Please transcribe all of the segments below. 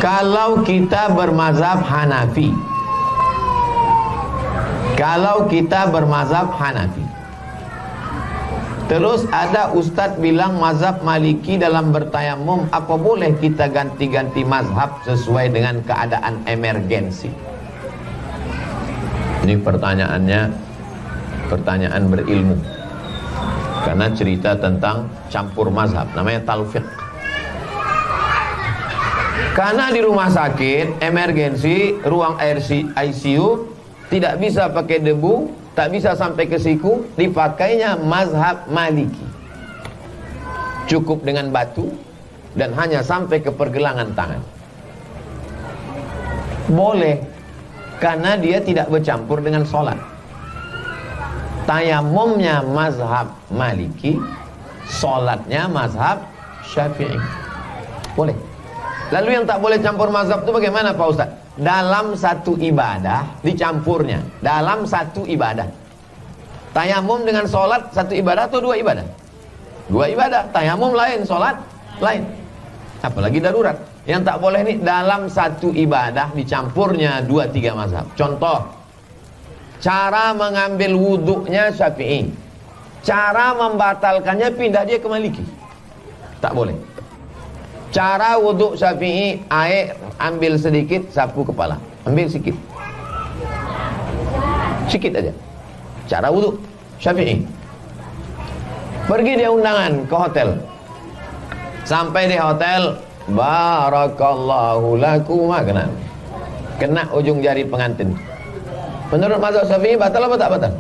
Kalau kita bermazhab Hanafi, terus ada ustadz bilang mazhab Maliki dalam bertayamum, apa boleh kita ganti-ganti mazhab sesuai dengan keadaan emergensi? Ini pertanyaannya pertanyaan berilmu, karena cerita tentang campur mazhab, namanya talfiq. Karena di rumah sakit emergensi, ruang ICU tidak bisa pakai debu, tak bisa sampai ke siku, dipakainya mazhab Maliki. Cukup dengan batu dan hanya sampai ke pergelangan tangan. Boleh, karena dia tidak bercampur dengan sholat. Tayamumnya mazhab Maliki, sholatnya mazhab Syafi'i. Boleh. Lalu yang tak boleh campur mazhab itu bagaimana Pak Ustaz? Dalam satu ibadah dicampurnya. Dalam satu ibadah. Tayamum dengan sholat satu ibadah atau dua ibadah? Dua ibadah. Tayamum lain, sholat lain. Apalagi darurat. Yang tak boleh nih dalam satu ibadah dicampurnya dua tiga mazhab. Contoh, cara mengambil wuduknya Syafi'i, cara membatalkannya pindah dia ke Maliki. Tak boleh. Cara wuduk Syafi'i, air ambil sedikit, sapu kepala, ambil sikit aja. Cara wuduk Syafi'i. Pergi dia undangan ke hotel. Sampai di hotel, barakallahu lakum, kena ujung jari pengantin. Menurut mazhab Syafi'i batal apa tak batal?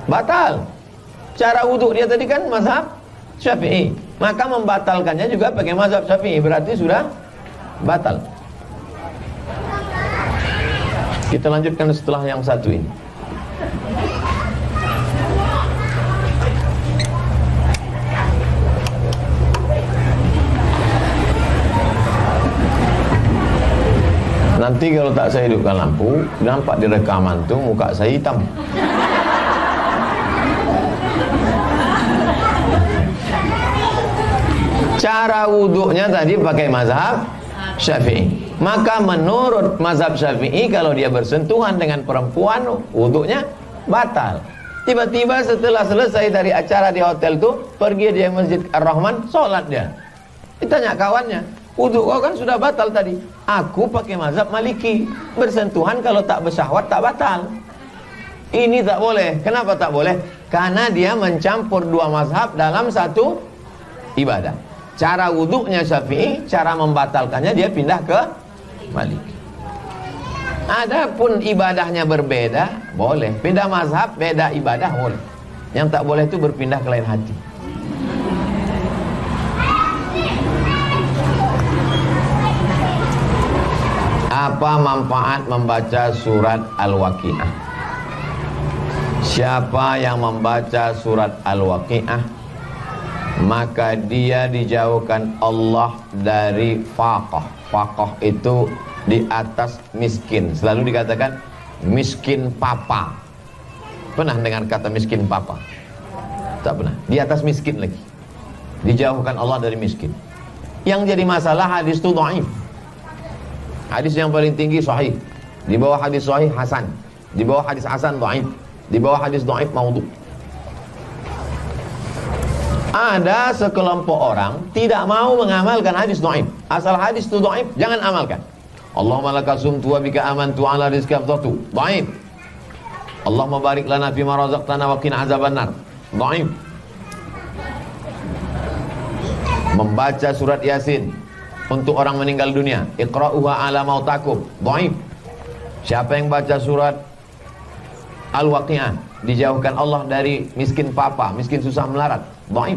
Batal. Cara wuduk dia tadi kan mazhab Syafi'i, maka membatalkannya juga pakai mazhab Syafi'i, berarti sudah batal. Kita lanjutkan setelah yang satu ini. Nanti kalau tak saya hidupkan lampu, nampak di rekaman tuh muka saya hitam. Cara wuduknya tadi pakai mazhab Syafi'i. Maka menurut mazhab Syafi'i, kalau dia bersentuhan dengan perempuan, wuduknya batal. Tiba-tiba setelah selesai dari acara di hotel tuh, pergi dia Masjid Ar-Rahman, sholat dia. Ditanya kawannya, wuduk kau kan sudah batal tadi. Aku pakai mazhab Maliki, bersentuhan kalau tak bersyahwat tak batal. Ini tak boleh. Kenapa tak boleh? Karena dia mencampur dua mazhab dalam satu ibadah. Cara wuduknya Syafi'i, cara membatalkannya dia pindah ke Maliki. Adapun ibadahnya berbeda, boleh. Beda mazhab, beda ibadah, boleh. Yang tak boleh itu berpindah ke lain hati. Apa manfaat membaca surat Al-Waqi'ah? Siapa yang membaca surat Al-Waqi'ah, maka dia dijauhkan Allah dari faqah. Faqah itu di atas miskin. Selalu dikatakan miskin papa. Pernah dengar kata miskin papa? Tak pernah. Di atas miskin lagi. Dijauhkan Allah dari miskin. Yang jadi masalah hadis itu dhaif. Hadis yang paling tinggi sahih. Di bawah hadis sahih hasan. Di bawah hadis hasan dhaif. Di bawah hadis dhaif maudhu'. Ada sekelompok orang tidak mau mengamalkan hadis dhaif. Asal hadis itu dhaif, jangan amalkan. Allahumma laka sumtu wa bika amantu ala rizqi afdatu. Dhaif. Allahumma barik lana fima razaqtana wa qina azabannar. Dhaif. Membaca surat Yasin untuk orang meninggal dunia, iqra'uha ala mautakum. Dhaif. Siapa yang baca surat Al-Waqi'ah, dijauhkan Allah dari miskin papa, miskin susah melarat. Dhaif.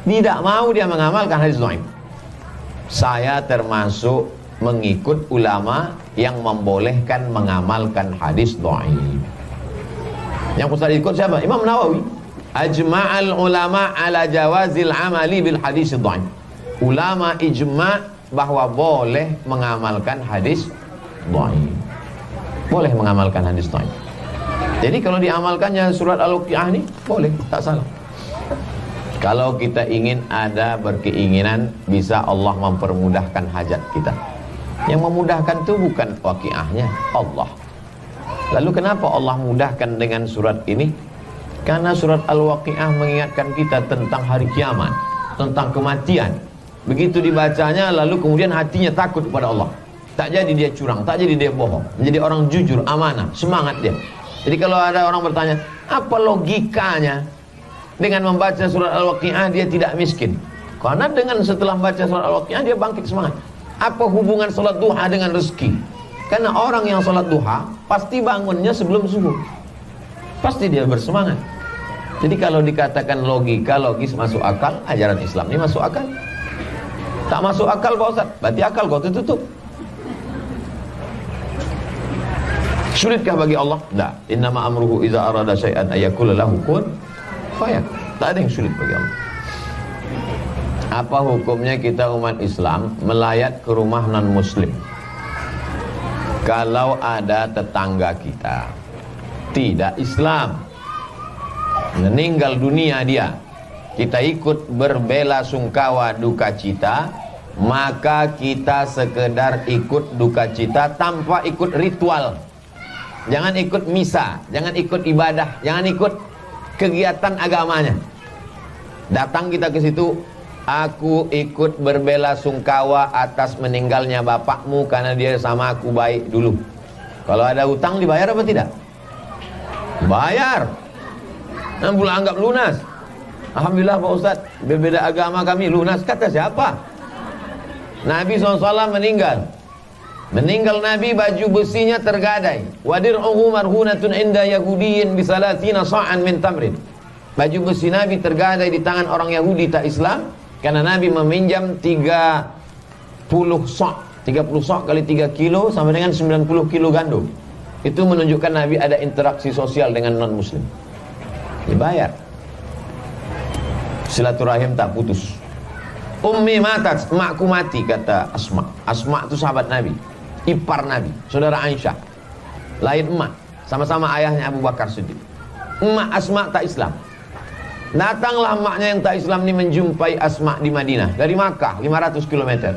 Tidak mau dia mengamalkan hadis dhaif. Saya termasuk mengikut ulama yang membolehkan mengamalkan hadis dhaif. Yang Ustaz ikut siapa? Imam Nawawi. Ajma'al ulama ala jawazil amali bil hadis dhaif. Ulama ijma' bahwa boleh mengamalkan hadis dhaif. Boleh mengamalkan hadis dhaif. Jadi kalau diamalkannya surat Al-Waqi'ah ini boleh, tak salah. Kalau kita ingin ada berkeinginan, bisa Allah mempermudahkan hajat kita. Yang memudahkan itu bukan waqiahnya, Allah. Lalu kenapa Allah mudahkan dengan surat ini? Karena surat Al-Waqiah mengingatkan kita tentang hari kiamat, tentang kematian. Begitu dibacanya, lalu kemudian hatinya takut kepada Allah. Tak jadi dia curang, tak jadi dia bohong, menjadi orang jujur, amanah, semangat dia. Jadi kalau ada orang bertanya, apa logikanya dengan membaca surat Al-Waqiah dia tidak miskin? Karena dengan setelah membaca surat Al-Waqiah dia bangkit semangat. Apa hubungan salat duha dengan rezeki? Karena orang yang salat duha pasti bangunnya sebelum subuh, pasti dia bersemangat. Jadi kalau dikatakan logika, logis, masuk akal, ajaran Islam ini masuk akal. Tak masuk akal Pak Ustaz, berarti akal kau tutup. Sulitkah bagi Allah? Tidak. Innama amruhu iza arada syai'an ayakula lahu kun fayakun. Tak ada yang sulit bagi Allah. Apa hukumnya kita umat Islam melayat ke rumah non muslim kalau ada tetangga kita tidak Islam, meninggal dunia dia, kita ikut berbela sungkawa duka cita, maka kita sekedar ikut duka cita tanpa ikut ritual. Jangan ikut misa, jangan ikut ibadah, jangan ikut kegiatan agamanya. Datang kita ke situ, aku ikut berbela sungkawa atas meninggalnya bapakmu karena dia sama aku baik dulu. Kalau ada hutang dibayar apa tidak? Bayar. Nah, pula anggap lunas. Alhamdulillah Pak Ustaz, berbeda agama kami lunas. Kata siapa? Nabi SAW meninggal. Meninggal Nabi, baju besinya tergadai. Wadir'uhu marhunatun inda yahudiyin bisalatina sa'an min tamrin. Baju besi Nabi tergadai di tangan orang Yahudi tak Islam, karena Nabi meminjam 30 sok. 30 sok kali 3 kilo sama dengan 90 kilo gandum. Itu menunjukkan Nabi ada interaksi sosial dengan non muslim. Dibayar. Silaturahim tak putus. Ummi matat, emakku mati, kata Asma. Asma itu sahabat Nabi, ipar Nabi, saudara Aisyah. Lain emak, sama-sama ayahnya Abu Bakar Siddiq. Emak Asma tak Islam. Datanglah emaknya yang tak Islam ini menjumpai Asma di Madinah dari Makkah 500 km.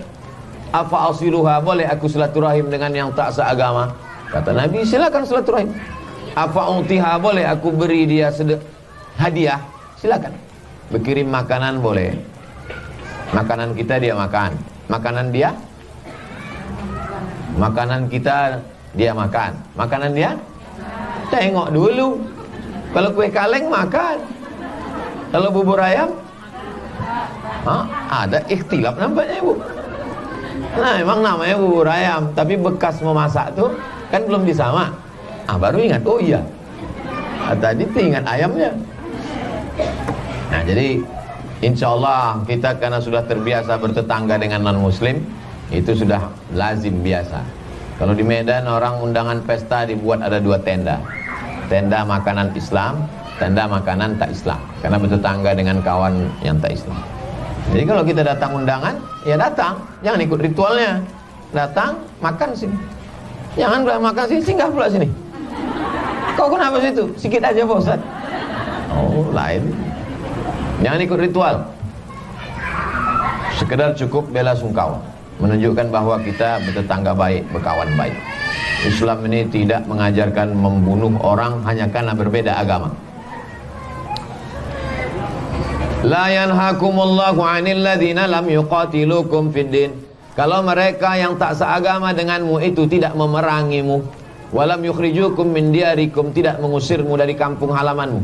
Apa asiluha, boleh aku silaturahim dengan yang tak seagama? Kata Nabi, silakan silaturahim. Apa utiha, boleh aku beri dia hadiah? Silakan. Berkirim makanan boleh. Makanan kita dia makan, makanan dia, makanan kita dia makan, makanan dia tengok dulu. Kalau kue kaleng makan, kalau bubur ayam ada ikhtilaf nampaknya Ibu. Nah memang namanya bubur ayam, tapi bekas memasak tuh kan belum disama. Baru ingat, oh iya, tadi ingat ayamnya. Nah jadi insya Allah kita karena sudah terbiasa bertetangga dengan non muslim, itu sudah lazim biasa. Kalau di Medan orang undangan pesta dibuat ada 2 tenda. Tenda makanan Islam, tenda makanan tak Islam, karena bertetangga dengan kawan yang tak Islam. Jadi kalau kita datang undangan, ya datang, jangan ikut ritualnya. Datang, makan sini. Jangan makan sini, singgah pula sini. Kau kenapa situ? Sikit aja Pak Ustaz. Oh lain. Jangan ikut ritual. Sekedar cukup bela sungkawa, menunjukkan bahwa kita bertetangga baik, berkawan baik. Islam ini tidak mengajarkan membunuh orang hanya karena berbeda agama. La yanhakumullahu 'anil ladzina lam yuqatilukum fid din. Kalau mereka yang tak seagama denganmu itu tidak memerangimu, walam yukhrijukum min diyarikum, tidak mengusirmu dari kampung halamanmu.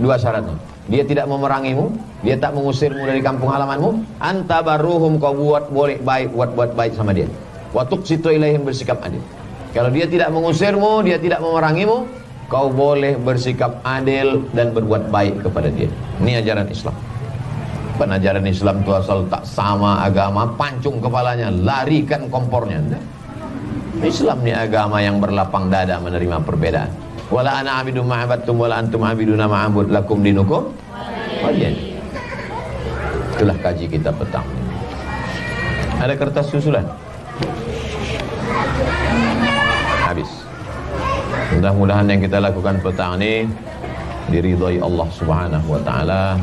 2 syaratnya. Dia tidak memerangimu, dia tak mengusirmu dari kampung halamanmu. Anta barruhum, kau boleh baik, buat baik sama dia. Wa tuqsitu ilaihim, bersikap adil. Kalau dia tidak mengusirmu, dia tidak memerangimu, kau boleh bersikap adil dan berbuat baik kepada dia. Ini ajaran Islam. Ajaran Islam itu asal tak sama agama, pancung kepalanya, larikan kompornya. Islam ini agama yang berlapang dada menerima perbedaan. Wala ana abidum ma'abattum wala antum abiduna ma'abud lakum dinukum waliyan. Itulah kaji kita petang. Ada kertas susulan? Habis. Mudah-mudahan yang kita lakukan petang ini diridhai Allah Subhanahu wa taala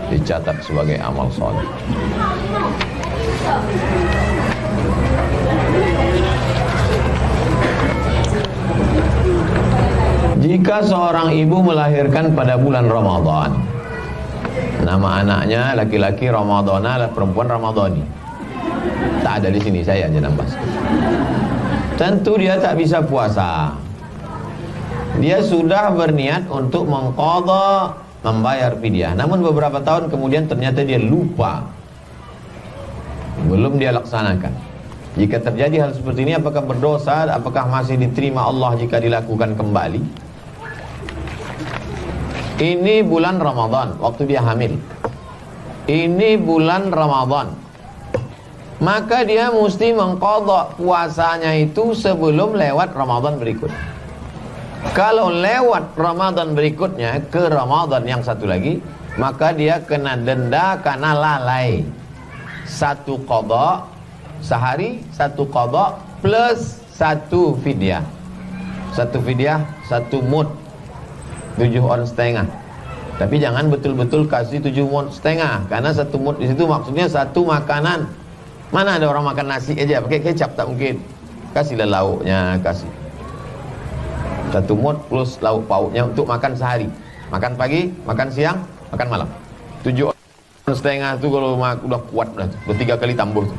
dicatat sebagai amal soleh. Jika seorang ibu melahirkan pada bulan Ramadan, nama anaknya laki-laki Ramadhana, perempuan Ramadhani. Tak ada di sini, saya aja nambah. Tentu dia tak bisa puasa. Dia sudah berniat untuk mengqadha, membayar fidyah. Namun beberapa tahun kemudian ternyata dia lupa, belum dia laksanakan. Jika terjadi hal seperti ini, apakah berdosa? Apakah masih diterima Allah jika dilakukan kembali? Ini bulan Ramadan, waktu dia hamil. Ini bulan Ramadan, maka dia mesti mengqadha puasanya itu sebelum lewat Ramadan berikut. Kalau lewat Ramadan berikutnya ke Ramadan yang satu lagi, maka dia kena denda karena lalai. Satu qadha sehari, satu qadha plus satu fidyah. Satu fidyah, satu mud, 7 on setengah. Tapi jangan betul-betul kasih 7 mud setengah, karena satu mud di situ maksudnya satu makanan. Mana ada orang makan nasi aja pakai kecap? Tak mungkin. Kasihlah lauknya, kasih. Satu mud plus lauk pauknya untuk makan sehari. Makan pagi, makan siang, makan malam. 7 on setengah itu kalau udah kuat, udah 3 kali tambah tuh.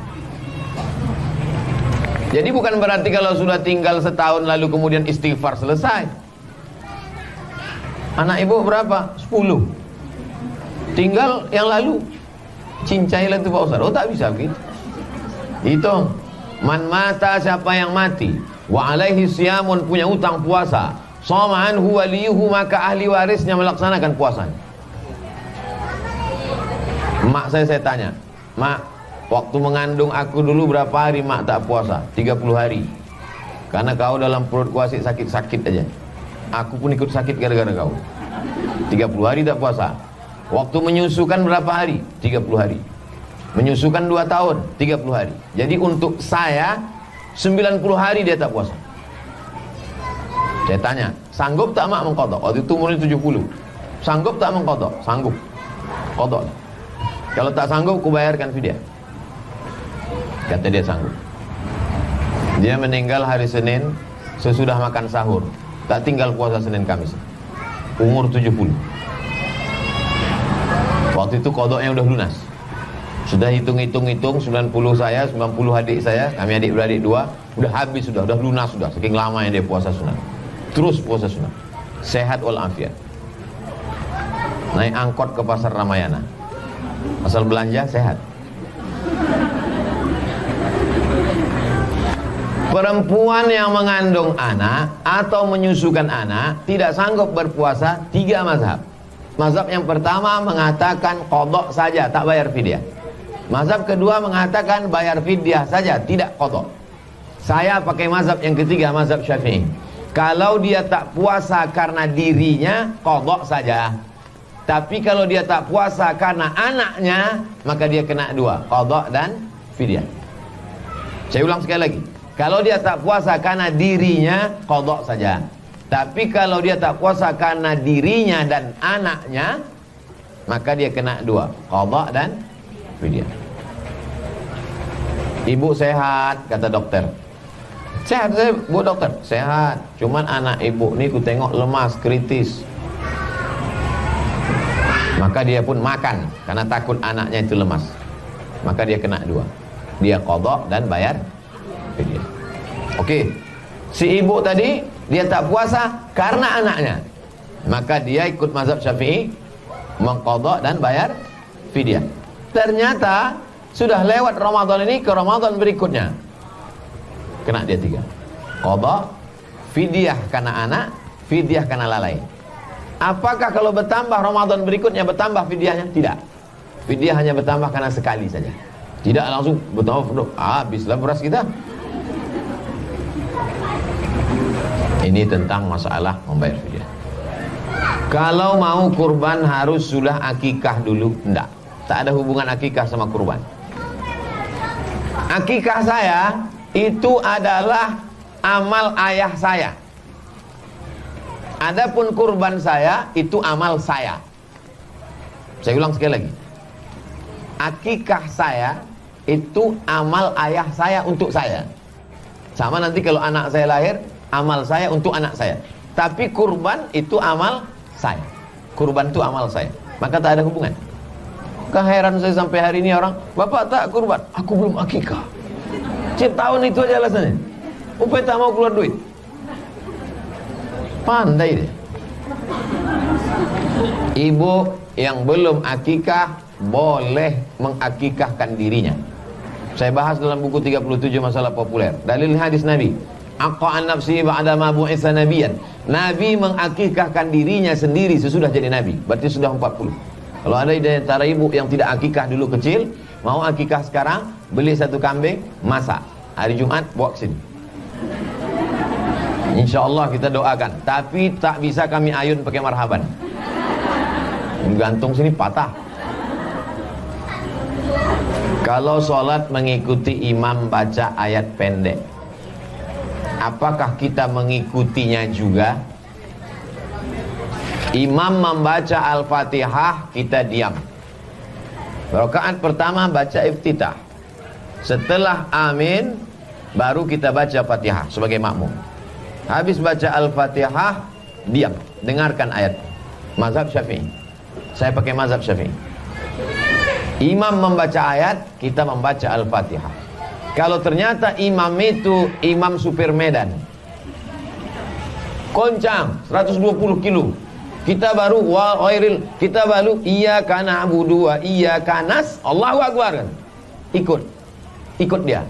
Jadi bukan berarti kalau sudah tinggal setahun lalu kemudian istighfar selesai. Anak ibu berapa? 10. Tinggal yang lalu cincailah itu Pak Ustaz. Oh, tak bisa begitu. Hitung. Man mata, siapa yang mati, wa alaihi siyamun, punya utang puasa, shoma anhu waliyuhu, maka ahli warisnya melaksanakan puasanya. Mak saya tanya, mak, waktu mengandung aku dulu berapa hari mak tak puasa? 30 hari. Karena kau dalam perut ku asyik sakit-sakit aja. Aku pun ikut sakit gara-gara kau. 30 hari tak puasa. Waktu menyusukan berapa hari? 30 hari. Menyusukan 2 tahun, 30 hari. Jadi untuk saya 90 hari dia tak puasa. Saya tanya, sanggup tak mak mengqadha? Waktu itu umurnya 70. Sanggup tak mengqadha? Sanggup. Qadha. Kalau tak sanggup, ku bayarkan fidyah. Kata dia sanggup. Dia meninggal hari Senin sesudah makan sahur. Tak tinggal puasa Senin Kamis. Umur 70. Waktu itu qadhanya udah lunas. Sudah hitung-hitung 90 saya, 90 adik saya, kami adik-beradik 2, udah habis sudah lunas sudah. Saking lamanya dia puasa sunat. Terus puasa sunat. Sehat walafiat. Naik angkot ke pasar Ramayana. Asal belanja sehat. Perempuan yang mengandung anak atau menyusukan anak tidak sanggup berpuasa 3 mazhab. Mazhab yang pertama mengatakan qadha saja, tak bayar fidyah. Mazhab kedua mengatakan bayar fidyah saja, tidak qadha. Saya pakai mazhab yang ketiga, mazhab Syafi'i. Kalau dia tak puasa karena dirinya, qadha saja. Tapi kalau dia tak puasa karena anaknya, maka dia kena 2, qadha dan fidyah. Saya ulang sekali lagi. Kalau dia tak puasa karena dirinya, qadha saja. Tapi kalau dia tak puasa karena dirinya dan anaknya, maka dia kena 2, qadha dan fidyah. Ibu sehat, kata dokter. Sehat saya, Bu dokter? Sehat. Cuman anak ibu ni ku tengok lemas, kritis. Maka dia pun makan karena takut anaknya itu lemas. Maka dia kena 2. Dia qadha dan bayar fidyah. Oke. Si ibu tadi dia tak puasa karena anaknya. Maka dia ikut mazhab Syafi'i, mengqadha dan bayar fidyah. Ternyata sudah lewat Ramadan ini ke Ramadan berikutnya. Kena dia 3. Qadha, fidyah karena anak, fidyah karena lalai. Apakah kalau bertambah Ramadan berikutnya bertambah fidyahnya? Tidak. Fidyah hanya bertambah karena sekali saja. Tidak langsung bertambah, habislah beras kita. Ini tentang masalah membayar fidyah. Kalau mau kurban harus sudah akikah dulu? Tidak. Tak ada hubungan akikah sama kurban. Akikah saya itu adalah amal ayah saya. Adapun kurban saya itu amal saya. Saya ulang sekali lagi. akikah saya itu amal ayah saya untuk saya. Sama nanti kalau anak saya lahir, amal saya untuk anak saya. Tapi kurban itu amal saya. Kurban itu amal saya. Maka tak ada hubungan. Keheran saya sampai hari ini orang, bapak tak kurban, aku belum akikah. Setiap tahun itu aja alasannya. Upaya tak mau keluar duit. Pandai dia. Ibu yang belum akikah boleh mengakikahkan dirinya. Saya bahas dalam buku 37 masalah populer. Dalil hadis Nabi. Aqa'an nafsi ba'da ma bu'itsa nabiyan. Nabi mengakikahkan dirinya sendiri sesudah jadi nabi. Berarti sudah 40. Kalau ada di antara ibu yang tidak akikah dulu kecil, mau akikah sekarang, beli satu kambing, masak. Hari Jumat bawa ke sini. InsyaAllah kita doakan. Tapi tak bisa kami ayun pakai marhaban. Gantung sini patah. Kalau sholat mengikuti imam baca ayat pendek, apakah kita mengikutinya juga? Imam membaca Al-Fatihah, kita diam. Rakaat pertama baca iftitah. Setelah amin, baru kita baca Fatihah sebagai makmum. Habis baca Al-Fatihah, diam, dengarkan ayat. Mazhab Syafi'i. Saya pakai mazhab Syafi'i. Imam membaca ayat, kita membaca Al-Fatihah. Kalau ternyata imam itu imam supir Medan, koncang 120 kilo, kita baru kita baru iyyaka na'budu wa iyyaka Allahu Akbar. Ikut dia.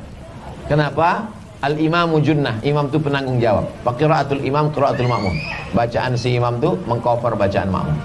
Kenapa? Al-imamu junnah, imam itu penanggung jawab. Qiraatul imam, qiraatul makmum. Bacaan si imam itu mengcover bacaan makmum.